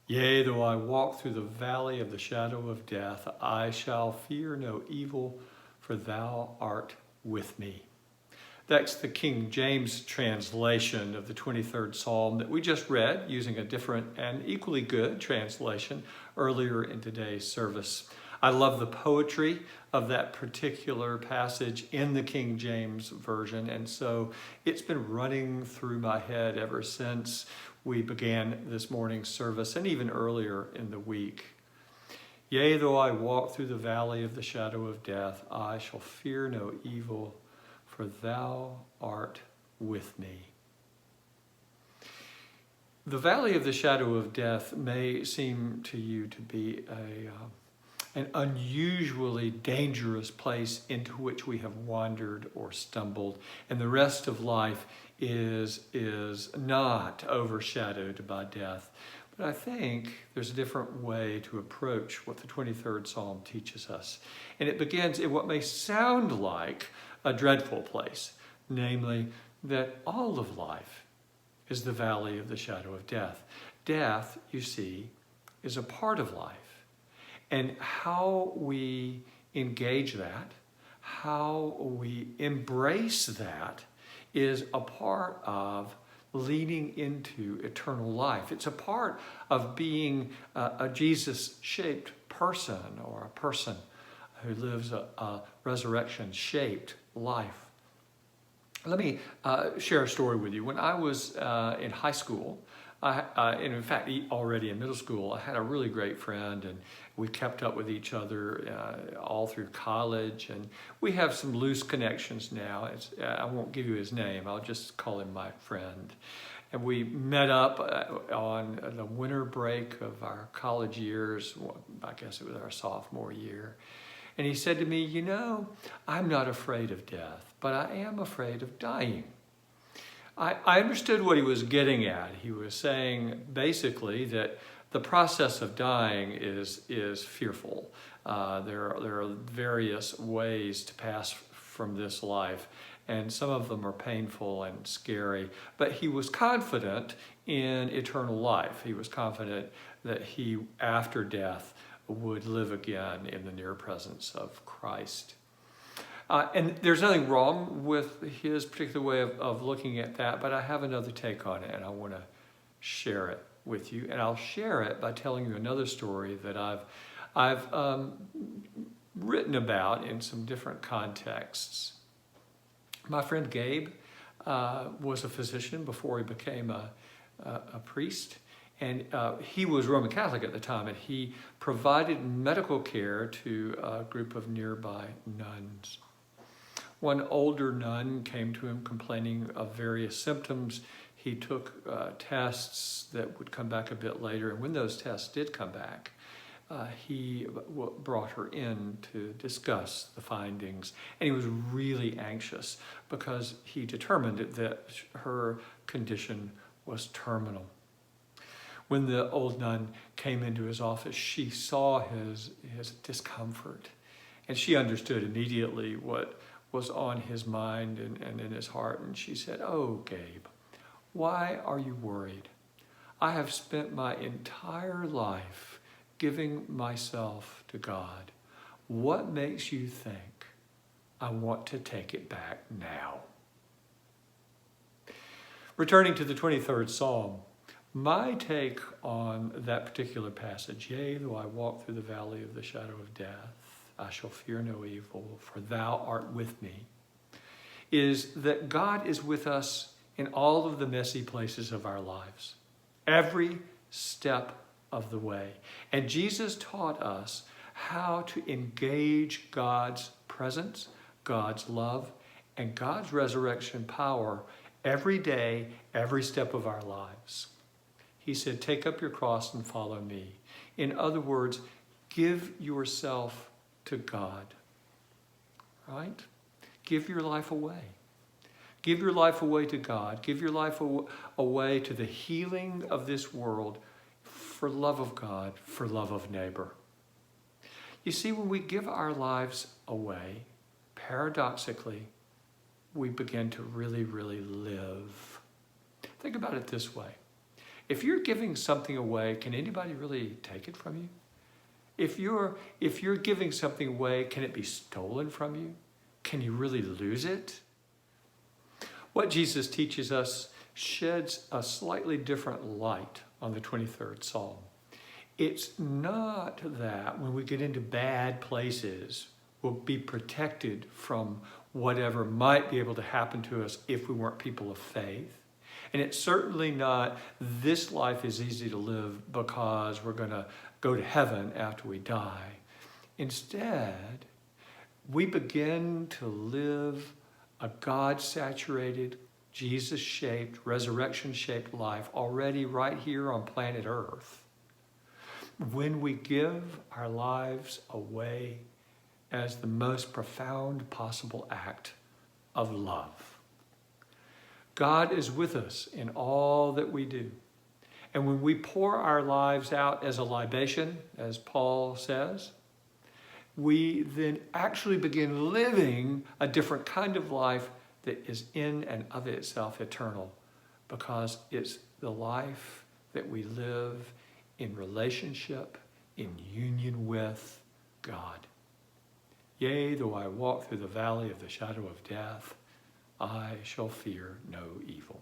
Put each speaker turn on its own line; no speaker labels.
Yea, though I walk through the valley of the shadow of death, I shall fear no evil, for thou art with me. That's the King James translation of the 23rd Psalm that we just read, using a different and equally good translation earlier in today's service. I love the poetry of that particular passage in the King James Version, and so it's been running through my head ever since we began this morning's service, and even earlier in the week. Yea, though I walk through the valley of the shadow of death, I shall fear no evil, for thou art with me. The valley of the shadow of death may seem to you to be an unusually dangerous place into which we have wandered or stumbled, and the rest of life is not overshadowed by death. But I think there's a different way to approach what the 23rd Psalm teaches us. And it begins in what may sound like a dreadful place, namely that all of life is the valley of the shadow of death. Death, you see, is a part of life. And how we engage that, how we embrace that, is a part of leading into eternal life. It's a part of being a Jesus-shaped person, or a person who lives a resurrection-shaped life. Let me share a story with you. When I was in high school, and in fact, already in middle school, I had a really great friend, and we kept up with each other all through college, and we have some loose connections now. I won't give you his name, I'll just call him my friend. And we met up on the winter break of our college years. I guess it was our sophomore year. And he said to me, you know, I'm not afraid of death, but I am afraid of dying. I understood what he was getting at. He was saying basically that the process of dying is fearful. There are various ways to pass from this life, and some of them are painful and scary. But he was confident in eternal life. He was confident that he, after death, would live again in the near presence of Christ. And there's nothing wrong with his particular way of looking at that, but I have another take on it, and I want to share it with you. And I'll share it by telling you another story that I've written about in some different contexts. My friend Gabe was a physician before he became a priest. And he was Roman Catholic at the time, and he provided medical care to a group of nearby nuns. One older nun came to him complaining of various symptoms. He took tests that would come back a bit later, and when those tests did come back, he brought her in to discuss the findings. And he was really anxious because he determined that her condition was terminal. When the old nun came into his office, she saw his discomfort, and she understood immediately what was on his mind and in his heart. And she said, "Oh, Gabe, why are you worried? I have spent my entire life giving myself to God. What makes you think I want to take it back now?" Returning to the 23rd Psalm, my take on that particular passage, yea, though I walk through the valley of the shadow of death, I shall fear no evil, for thou art with me, is that God is with us in all of the messy places of our lives, every step of the way. And Jesus taught us how to engage God's presence, God's love, and God's resurrection power every day, every step of our lives. He said, take up your cross and follow me. In other words, give yourself to God, right? Give your life away. Give your life away to God. Give your life away to the healing of this world for love of God, for love of neighbor. You see, when we give our lives away, paradoxically, we begin to really, really live. Think about it this way. If you're giving something away, can anybody really take it from you? If you're giving something away, can it be stolen from you? Can you really lose it? What Jesus teaches us sheds a slightly different light on the 23rd Psalm. It's not that when we get into bad places, we'll be protected from whatever might be able to happen to us if we weren't people of faith. And it's certainly not this life is easy to live because we're going to go to heaven after we die. Instead, we begin to live a God-saturated, Jesus-shaped, resurrection-shaped life already right here on planet Earth when we give our lives away as the most profound possible act of love. God is with us in all that we do. And when we pour our lives out as a libation, as Paul says, we then actually begin living a different kind of life that is in and of itself eternal, because it's the life that we live in relationship, in union with God. Yea, though I walk through the valley of the shadow of death, I shall fear no evil.